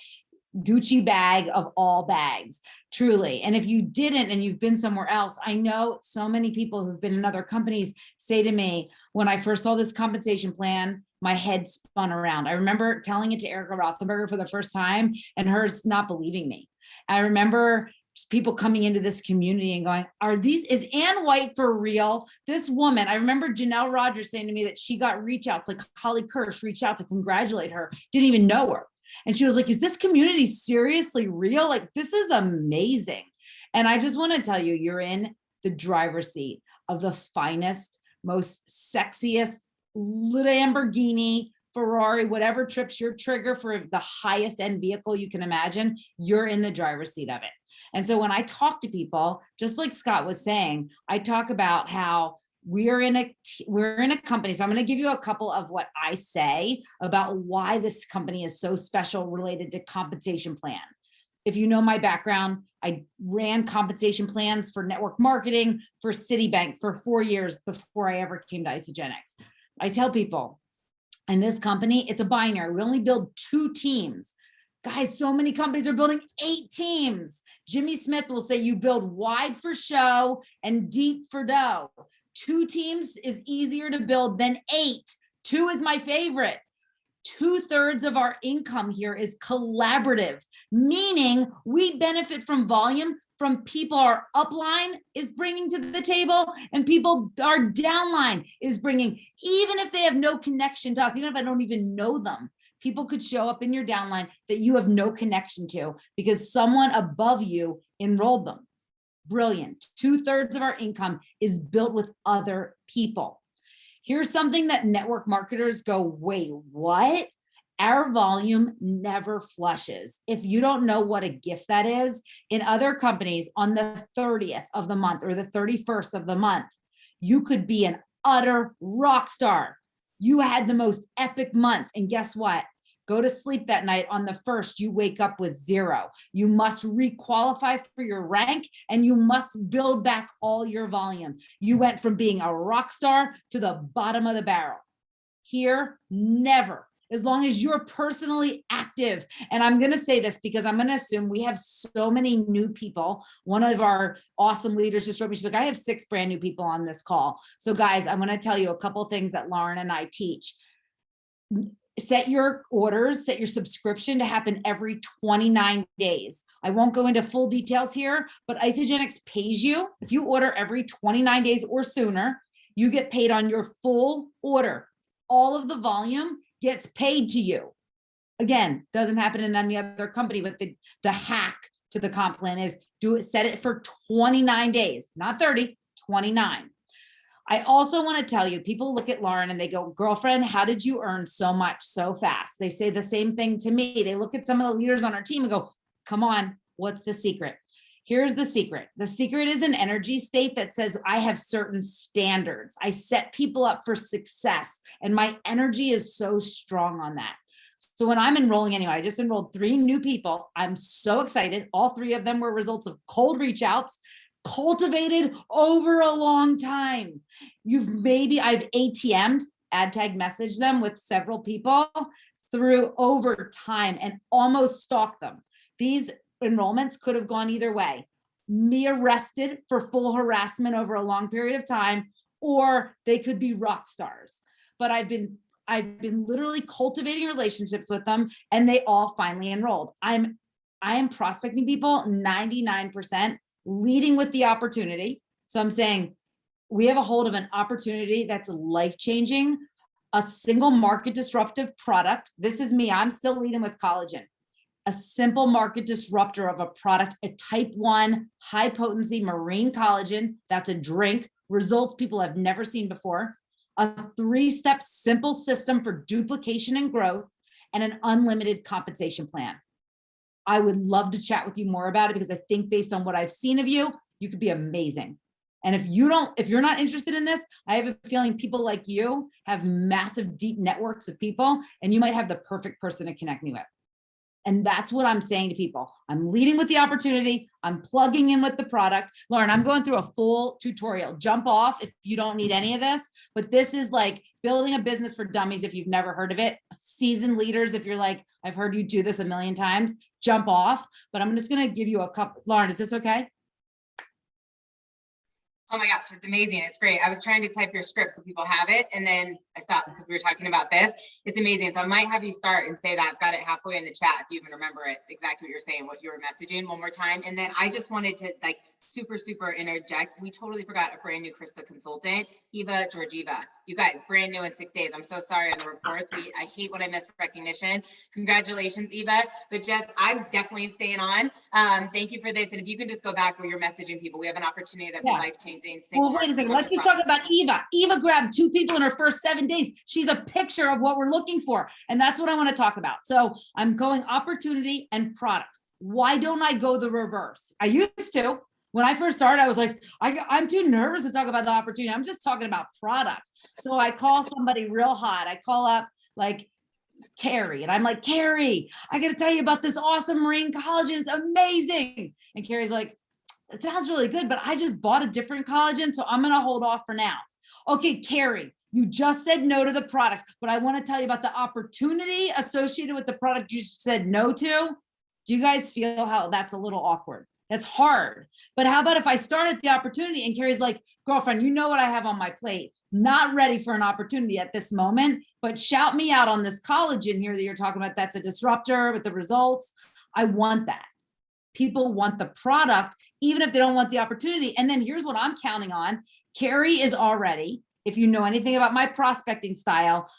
Gucci bag of all bags, truly. And if you didn't and you've been somewhere else, I know so many people who've been in other companies say to me, when I first saw this compensation plan, my head spun around. I remember telling it to Erica Rothenberger for the first time and her not believing me. I remember people coming into this community and going, is Ann White for real? This woman, I remember Janelle Rogers saying to me that she got reach outs, like Holly Kirsch reached out to congratulate her, didn't even know her. And she was like, is this community seriously real? Like, this is amazing. And I just want to tell you, you're in the driver's seat of the finest, most sexiest Lamborghini, Ferrari, whatever trips your trigger for the highest end vehicle you can imagine, you're in the driver's seat of it. And so when I talk to people, just like Scott was saying, I talk about how we're in a company. So I'm going to give you a couple of what I say about why this company is so special related to compensation plan. If you know my background, I ran compensation plans for network marketing for Citibank for 4 years before I ever came to Isagenix. I tell people, in this company, it's a binary. We only build 2 teams. Guys, so many companies are building 8 teams. Jimmy Smith will say you build wide for show and deep for dough. 2 teams is easier to build than 8. 2 is my favorite. 2/3 of our income here is collaborative, meaning we benefit from volume from people our upline is bringing to the table and people our downline is bringing, even if they have no connection to us, even if I don't even know them, people could show up in your downline that you have no connection to because someone above you enrolled them. Brilliant. 2/3 of our income is built with other people. Here's something that network marketers go, wait, what? Our volume never flushes. If you don't know what a gift that is, in other companies on the 30th of the month or the 31st of the month, you could be an utter rock star. You had the most epic month. And guess what? Go to sleep that night on the 1st, you wake up with 0. You must re-qualify for your rank and you must build back all your volume. You went from being a rock star to the bottom of the barrel. Here, never. As long as you're personally active. And I'm going to say this because I'm going to assume we have so many new people. One of our awesome leaders just wrote me, she's like, I have 6 brand new people on this call. So guys, I'm going to tell you a couple things that Lauren and I teach. Set your orders, set your subscription to happen every 29 days. I won't go into full details here, but Isagenix pays you. If you order every 29 days or sooner, you get paid on your full order. All of the volume gets paid to you. Again, doesn't happen in any other company, but the hack to the comp plan is set it for 29 days, not 30, 29. I also want to tell you, people look at Lauren and they go, girlfriend, how did you earn so much so fast? They say the same thing to me. They look at some of the leaders on our team and go, come on, what's the secret? Here's the secret. The secret is an energy state that says I have certain standards. I set people up for success and my energy is so strong on that. So when I'm enrolling anyway, I just enrolled 3 new people. I'm so excited. All 3 of them were results of cold reach outs, cultivated over a long time. I've ATM'd, ad tag messaged them with several people through over time and almost stalked them. These enrollments could have gone either way. Me arrested for full harassment over a long period of time, or they could be rock stars. But I've been literally cultivating relationships with them and they all finally enrolled. I am prospecting people 99%, leading with the opportunity. So I'm saying we have a hold of an opportunity that's life-changing, a single market disruptive product. This is me, I'm still leading with collagen. A simple market disruptor of a product, a type 1 high potency marine collagen. That's a drink, results people have never seen before. A 3-step simple system for duplication and growth, and an unlimited compensation plan. I would love to chat with you more about it because I think based on what I've seen of you, you could be amazing. And if you're not interested in this, I have a feeling people like you have massive, deep networks of people, and you might have the perfect person to connect me with. And that's what I'm saying to people. I'm leading with the opportunity. I'm plugging in with the product. Lauren, I'm going through a full tutorial. Jump off if you don't need any of this, but this is like building a business for dummies if you've never heard of it. Seasoned leaders, if you're like, I've heard you do this a million times, jump off. But I'm just going to give you a couple. Lauren, is this okay? Oh my gosh, it's amazing. It's great. I was trying to type your script so people have it, and then I stopped because we were talking about this. It's amazing. So I might have you start and say that. I've got it halfway in the chat if you even remember it, exactly what you're saying, what you were messaging one more time. And then I just wanted to like super interject. We totally forgot a brand new Krista consultant, Eva Georgieva. You guys, brand new in 6 days. I'm so sorry on the reports. I hate when I miss recognition. Congratulations, Eva. But just, I'm definitely staying on. Thank you for this. And if you can just go back where you're messaging people, we have an opportunity that's life-changing. Well, wait a second. Let's just talk about Eva. Eva grabbed 2 people in her first 7 days. She's a picture of what we're looking for. And that's what I want to talk about. So I'm going opportunity and product. Why don't I go the reverse? I used to. When I first started, I was like, I'm too nervous to talk about the opportunity. I'm just talking about product. So I call somebody real hot. I call up like Carrie and I'm like, Carrie, I got to tell you about this awesome marine collagen. It's amazing. And Carrie's like, it sounds really good, but I just bought a different collagen. So I'm going to hold off for now. Okay, Carrie, you just said no to the product, but I want to tell you about the opportunity associated with the product you said no to. Do you guys feel how that's a little awkward? That's hard. But how about if I start at the opportunity and Carrie's like, girlfriend, you know what I have on my plate. Not ready for an opportunity at this moment, but shout me out on this collagen here that you're talking about. That's a disruptor with the results. I want that. People want the product, even if they don't want the opportunity. And then here's what I'm counting on. Carrie is already, if you know anything about my prospecting style,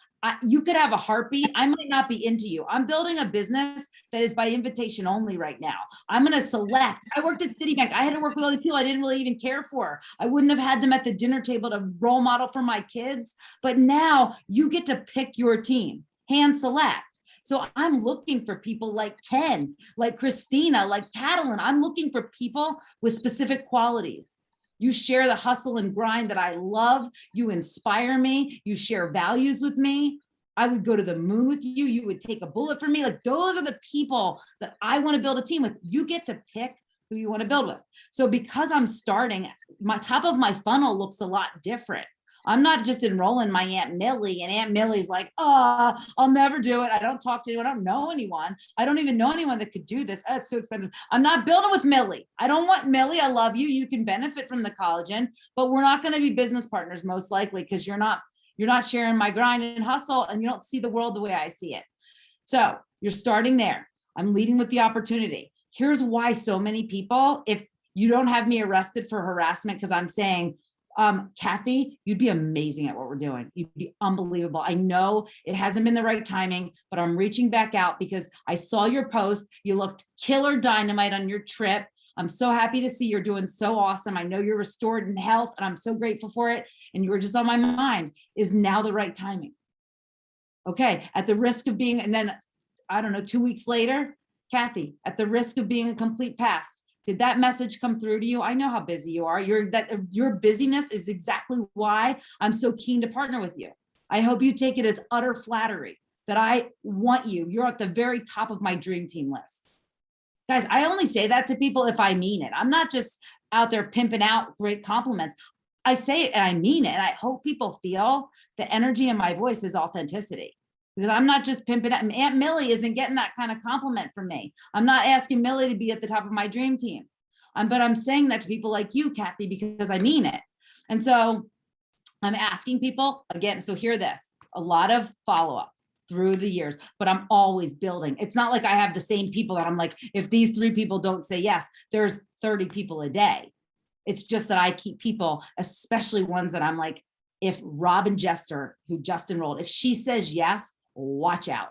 you could have a heartbeat. I might not be into you. I'm building a business that is by invitation only right now. I'm going to select. I worked at Citibank. I had to work with all these people I didn't really even care for. I wouldn't have had them at the dinner table to role model for my kids. But now you get to pick your team, hand select. So I'm looking for people like Ken, like Christina, like Catalin. I'm looking for people with specific qualities. You share the hustle and grind that I love. You inspire me. You share values with me. I would go to the moon with you. You would take a bullet for me. Like, those are the people that I want to build a team with. You get to pick who you want to build with. So because I'm starting, my top of my funnel looks a lot different. I'm not just enrolling my Aunt Millie, and Aunt Millie's like, oh, I'll never do it. I don't talk to anyone. I don't know anyone. I don't even know anyone that could do this. Oh, it's so expensive. I'm not building with Millie. I don't want Millie. I love you. You can benefit from the collagen, but we're not going to be business partners most likely, because you're not sharing my grind and hustle, and you don't see the world the way I see it. So you're starting there. I'm leading with the opportunity. Here's why so many people, if you don't have me arrested for harassment, because I'm saying, Kathy, you'd be amazing at what we're doing. You'd be unbelievable. I know it hasn't been the right timing, but I'm reaching back out because I saw your post. You looked killer dynamite on your trip. I'm so happy to see you're doing so awesome. I know you're restored in health, and I'm so grateful for it. And you were just on my mind. Is now the right timing? Okay, at the risk of being, and then, I don't know, 2 weeks later, Kathy, at the risk of being a complete past, did that message come through to you? I know how busy you are. Your busyness is exactly why I'm so keen to partner with you. I hope you take it as utter flattery that I want you. You're at the very top of my dream team list. Guys, I only say that to people if I mean it. I'm not just out there pimping out great compliments. I say it and I mean it. And I hope people feel the energy in my voice is authenticity. Because I'm not just pimping it. Aunt Millie isn't getting that kind of compliment from me. I'm not asking Millie to be at the top of my dream team. But I'm saying that to people like you, Kathy, because I mean it. And so I'm asking people again. So hear this, a lot of follow-up through the years, but I'm always building. It's not like I have the same people that I'm like, if these 3 people don't say yes, there's 30 people a day. It's just that I keep people, especially ones that I'm like, if Robin Jester, who just enrolled, if she says yes, watch out.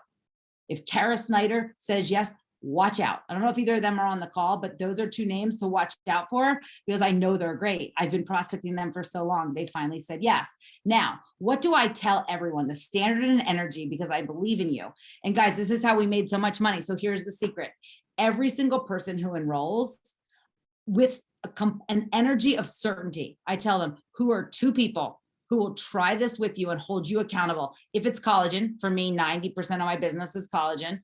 If Kara Snyder says yes, watch out. I don't know if either of them are on the call, but those are 2 names to watch out for, because I know they're great. I've been prospecting them for so long. They finally said yes. Now, what do I tell everyone? The standard and energy, because I believe in you. And guys, this is how we made so much money. So here's the secret. Every single person who enrolls with an energy of certainty, I tell them, who are 2 people who will try this with you and hold you accountable. If it's collagen, for me, 90% of my business is collagen.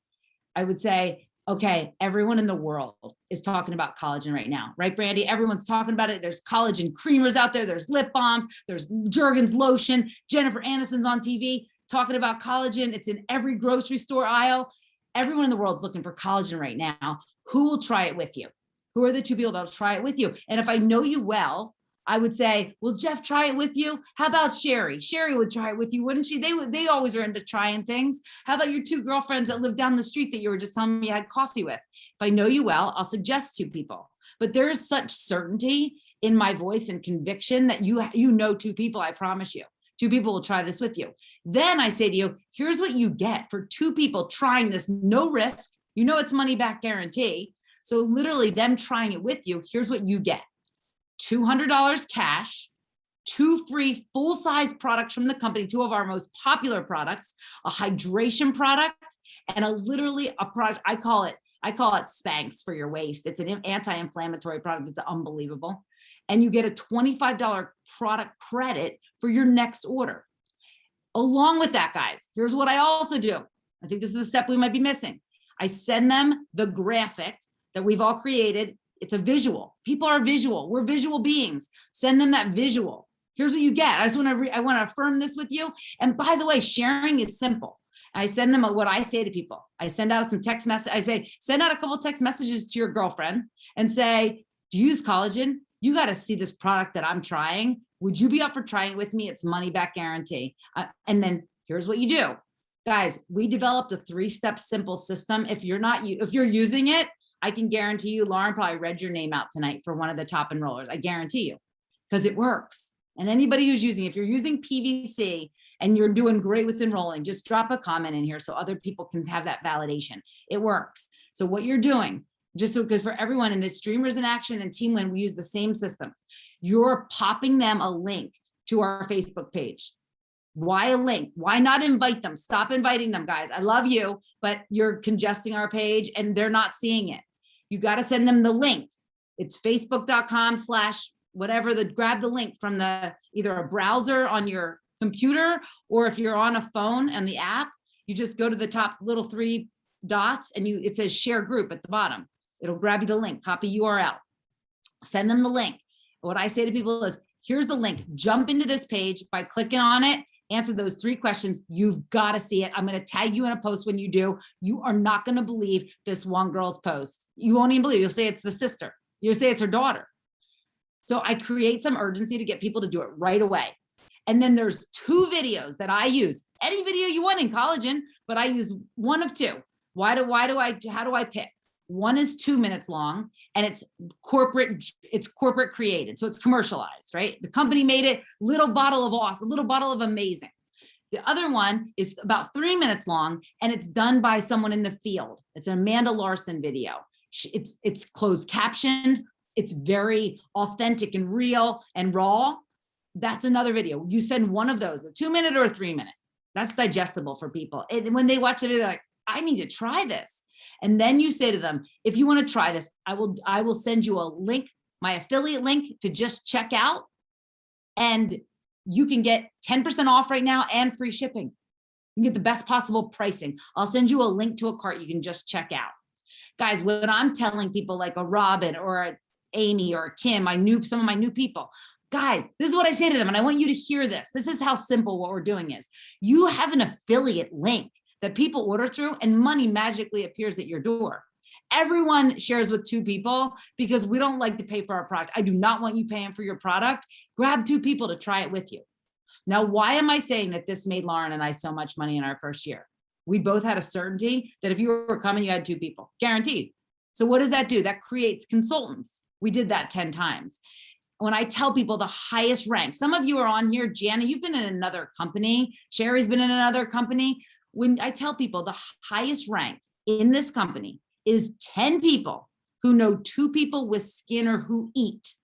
I would say, okay, everyone in the world is talking about collagen right now, right, Brandy? Everyone's talking about it. There's collagen creamers out there. There's lip balms. There's Jergens lotion. Jennifer Aniston's on TV talking about collagen. It's in every grocery store aisle. Everyone in the world is looking for collagen right now. Who will try it with you? Who are the 2 people that'll try it with you? And if I know you well, I would say, will Jeff try it with you? How about Sherry? Sherry would try it with you, wouldn't she? They always are into trying things. How about your 2 girlfriends that live down the street that you were just telling me you had coffee with? If I know you well, I'll suggest 2 people. But there is such certainty in my voice and conviction that you know 2 people, I promise you. 2 people will try this with you. Then I say to you, here's what you get for 2 people trying this, no risk. You know it's money back guarantee. So literally them trying it with you, here's what you get. $200 cash, 2 free full-size products from the company, 2 of our most popular products, a hydration product, and literally a product, I call it Spanx for your waist. It's an anti-inflammatory product. It's unbelievable. And you get a $25 product credit for your next order. Along with that, guys, here's what I also do. I think this is a step we might be missing. I send them the graphic that we've all created. It's a visual. People are visual. We're visual beings. Send them that visual. Here's what you get. I want to affirm this with you. And by the way, sharing is simple. I send them what I say to people. I send out some text message. I say, send out a couple text messages to your girlfriend and say, do you use collagen? You got to see this product that I'm trying. Would you be up for trying it with me? It's money back guarantee. And then here's what you do. Guys, we developed a 3-step simple system. If you're using it, I can guarantee you, Lauren probably read your name out tonight for one of the top enrollers. I guarantee you, because it works. And anybody who's using, if you're using PVC and you're doing great with enrolling, just drop a comment in here so other people can have that validation. It works. So what you're doing, just so, because for everyone in this Streamers in Action and Team Win, we use the same system. You're popping them a link to our Facebook page. Why a link? Why not invite them? Stop inviting them, guys. I love you, but you're congesting our page and they're not seeing it. You got to send them the link. It's facebook.com/whatever, grab the link from the either a browser on your computer, or if you're on a phone and the app, you just go to the top little 3 dots and it says share group at the bottom. It'll grab you the link, copy URL, send them the link. What I say to people is, here's the link, jump into this page by clicking on it, answer those 3 questions. You've got to see it. I'm going to tag you in a post when you do. You are not going to believe this one girl's post. You won't even believe. You'll say it's the sister. You'll say it's her daughter. So I create some urgency to get people to do it right away. And then there's 2 videos that I use. Any video you want in collagen, but I use one of 2. How do I pick? One is 2 minutes long and it's corporate created. So it's commercialized, right? The company made it, little bottle of awesome, little bottle of amazing. The other one is about 3 minutes long and it's done by someone in the field. It's an Amanda Larson video. It's closed captioned. It's very authentic and real and raw. That's another video. You send one of those, a 2 minute or a 3 minute. That's digestible for people. And when they watch the video, they're like, I need to try this. And then you say to them, if you want to try this, I will send you a link, my affiliate link to just check out. And you can get 10% off right now and free shipping. You can get the best possible pricing. I'll send you a link to a cart you can just check out. Guys, when I'm telling people like a Robin or a Amy or a Kim, some of my new people, guys, this is what I say to them. And I want you to hear this. This is how simple what we're doing is. You have an affiliate link that people order through and money magically appears at your door. Everyone shares with 2 people because we don't like to pay for our product. I do not want you paying for your product. Grab 2 people to try it with you. Now, why am I saying that this made Lauren and I so much money in our first year? We both had a certainty that if you were coming, you had 2 people, guaranteed. So what does that do? That creates consultants. We did that 10 times. When I tell people the highest rank, some of you are on here, Jana, you've been in another company, Sherry's been in another company. When I tell people the highest rank in this company is 10 people who know 2 people with skin or who eat.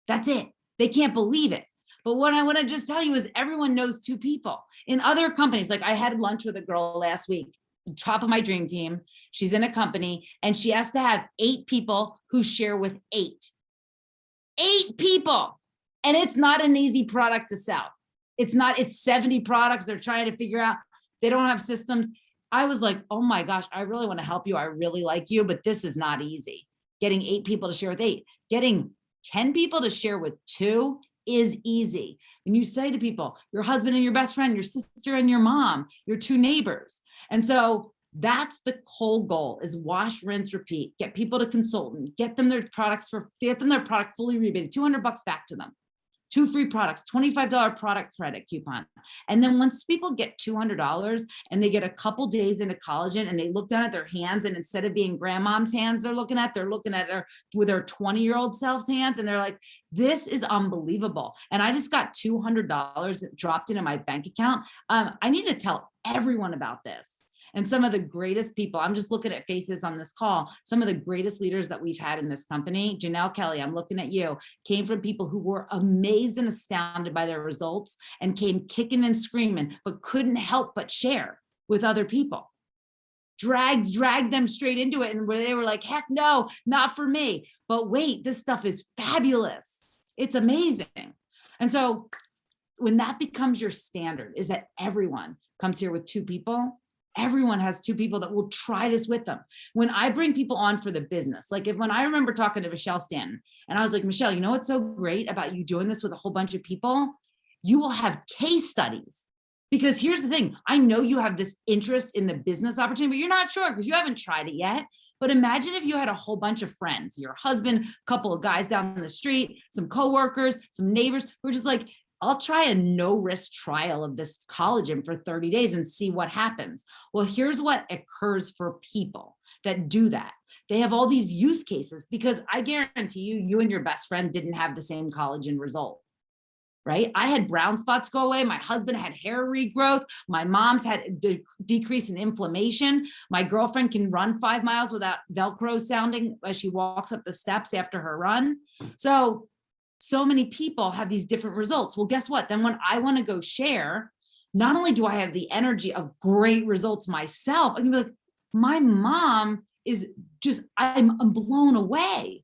That's it. They can't believe it. But what I want to just tell you is everyone knows 2 people. In other companies, like I had lunch with a girl last week, top of my dream team. She's in a company and she has to have 8 people who share with 8. 8 people. And it's not an easy product to sell. It's 70 products they're trying to figure out. They don't have systems. I was like, oh my gosh, I really want to help you. I really like you, but this is not easy. Getting 8 people to share with 8, getting 10 people to share with 2 is easy. When you say to people, your husband and your best friend, your sister and your mom, your 2 neighbors. And so that's the whole goal is wash, rinse, repeat, get people to consultant, get them their product fully rebated, $200 back to them. 2 free products, $25 product credit coupon. And then once people get $200 and they get a couple days into collagen and they look down at their hands and instead of being grandmom's hands they're looking at her with their 20-year-old self's hands and they're like, this is unbelievable. And I just got $200 that dropped into my bank account. I need to tell everyone about this. And some of the greatest people, I'm just looking at faces on this call, some of the greatest leaders that we've had in this company, Janelle Kelly, I'm looking at you, came from people who were amazed and astounded by their results and came kicking and screaming, but couldn't help but share with other people. Dragged them straight into it and where they were like, heck no, not for me. But wait, this stuff is fabulous. It's amazing. And so when that becomes your standard is that everyone comes here with 2 people. Everyone has 2 people that will try this with them. When I bring people on for the business, like when I remember talking to Michelle Stanton and I was like, Michelle, you know what's so great about you doing this with a whole bunch of people? You will have case studies. Because here's the thing, I know you have this interest in the business opportunity, but you're not sure because you haven't tried it yet. But imagine if you had a whole bunch of friends, your husband, a couple of guys down the street, some coworkers, some neighbors who are just like, I'll try a no-risk trial of this collagen for 30 days and see what happens. Well, here's what occurs for people that do that. they have all these use cases, because I guarantee you, you and your best friend didn't have the same collagen result, right? I had brown spots go away. My husband had hair regrowth. My mom's had a decrease in inflammation. My girlfriend can run 5 miles without Velcro sounding as she walks up the steps after her run. So many people have these different results. Well, guess what? Then when I want to go share, not only do I have the energy of great results myself, I can be like, my mom is just, I'm blown away.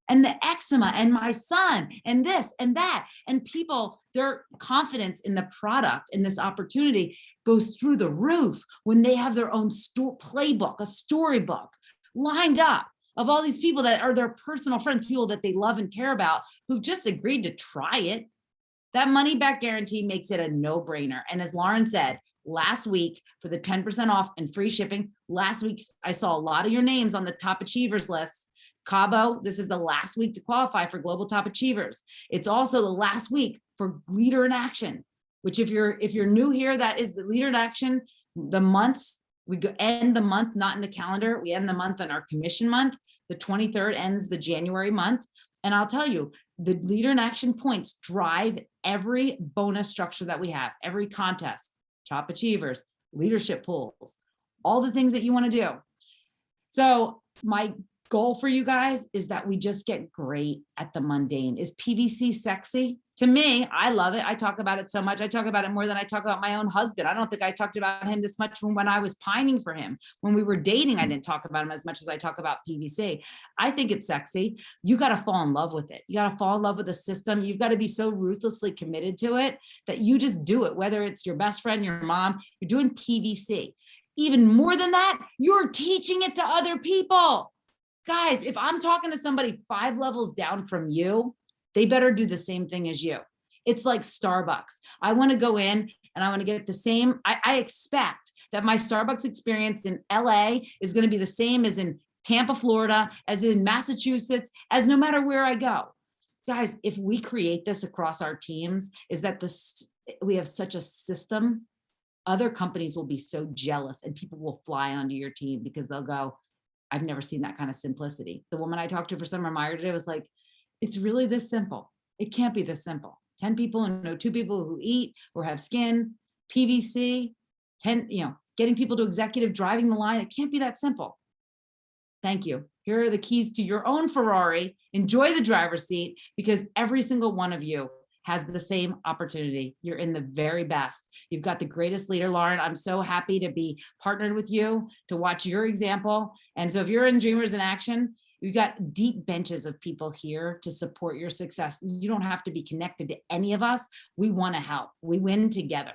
And the eczema, and my son, and this and that, and people, their confidence in the product and this opportunity goes through the roof when they have their own playbook, a storybook lined up of all these people that are their personal friends, people that they love and care about, who've just agreed to try it. That money back guarantee makes it a no-brainer. And as Lauren said, last week for the 10% off and free shipping, last week I saw a lot of your names on the top achievers list. Cabo, this is the last week to qualify for Global Top Achievers. It's also the last week for Leader in Action, which if you're new here, that is the Leader in Action. The months, we end the month, not in the calendar. We end the month on our commission month. The 23rd ends the January month. And I'll tell you, the Leader in Action points drive every bonus structure that we have, every contest, Top Achievers, leadership pools, all the things that you want to do. So my goal for you guys is that we just get great at the mundane. Is PVC sexy? To me, I love it. I talk about it so much. I talk about it more than I talk about my own husband. I don't think I talked about him this much when I was pining for him. When we were dating, I didn't talk about him as much as I talk about PVC. I think it's sexy. You got to fall in love with it. You got to fall in love with the system. You've got to be so ruthlessly committed to it that you just do it, whether it's your best friend, your mom, you're doing PVC. Even more than that, you're teaching it to other people. Guys, if I'm talking to somebody 5 levels down from you, they better do the same thing as you. It's like Starbucks. I want to go in and I want to get the same. I expect that my Starbucks experience in LA is going to be the same as in Tampa, Florida, as in Massachusetts, as no matter where I go. Guys, if we create this across our teams, is that we have such a system, other companies will be so jealous and people will fly onto your team because they'll go, I've never seen that kind of simplicity. The woman I talked to for Summer Meyer today was like, it's really this simple. It can't be this simple. 10 people and know 2 people who eat or have skin, PVC, 10, getting people to executive, driving the line. It can't be that simple. Thank you. Here are the keys to your own Ferrari. Enjoy the driver's seat, because every single one of you has the same opportunity. You're in the very best. You've got the greatest leader, Lauren. I'm so happy to be partnered with you, to watch your example. And so if you're in Dreamers in Action, you've got deep benches of people here to support your success. You don't have to be connected to any of us. We want to help. We win together.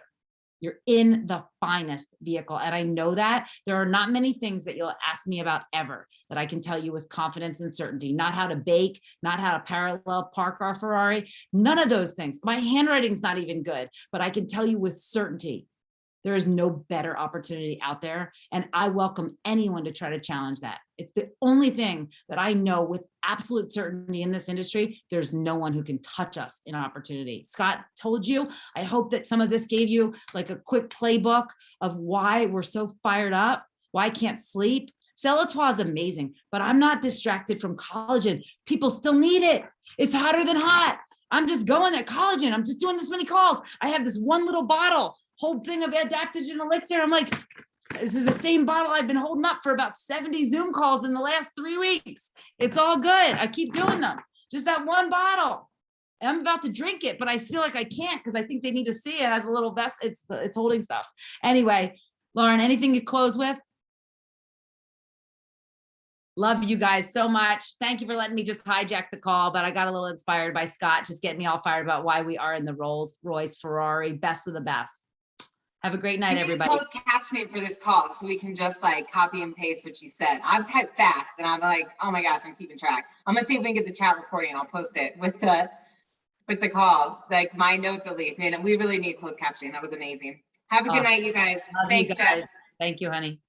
You're in the finest vehicle. And I know that there are not many things that you'll ask me about ever that I can tell you with confidence and certainty. Not how to bake, not how to parallel park our Ferrari, none of those things. My handwriting's not even good, but I can tell you with certainty, there is no better opportunity out there. And I welcome anyone to try to challenge that. It's the only thing that I know with absolute certainty in this industry. There's no one who can touch us in opportunity. Scott told you, I hope that some of this gave you like a quick playbook of why we're so fired up, why I can't sleep. Celotois is amazing, but I'm not distracted from collagen. People still need it. It's hotter than hot. I'm just going at collagen. I'm just doing this many calls. I have this one little bottle, whole thing of adaptogen elixir. I'm like, this is the same bottle I've been holding up for about 70 Zoom calls in the last 3 weeks. It's all good. I keep doing them. Just that one bottle. And I'm about to drink it, but I feel like I can't because I think they need to see it has a little vest. It's holding stuff. Anyway, Lauren, anything you close with? Love you guys so much. Thank you for letting me just hijack the call, but I got a little inspired by Scott, just getting me all fired about why we are in the Rolls Royce Ferrari, best of the best. Have a great night, everybody. Close captioning for this call so we can just like copy and paste what you said. I've typed fast and I'm like, oh my gosh, I'm keeping track. I'm gonna see if we can get the chat recording and I'll post it with the call, like my notes at least. Man, we really need closed captioning. That was amazing. Have a good night, you guys. Love Thanks, you guys. Jess. Thank you, honey.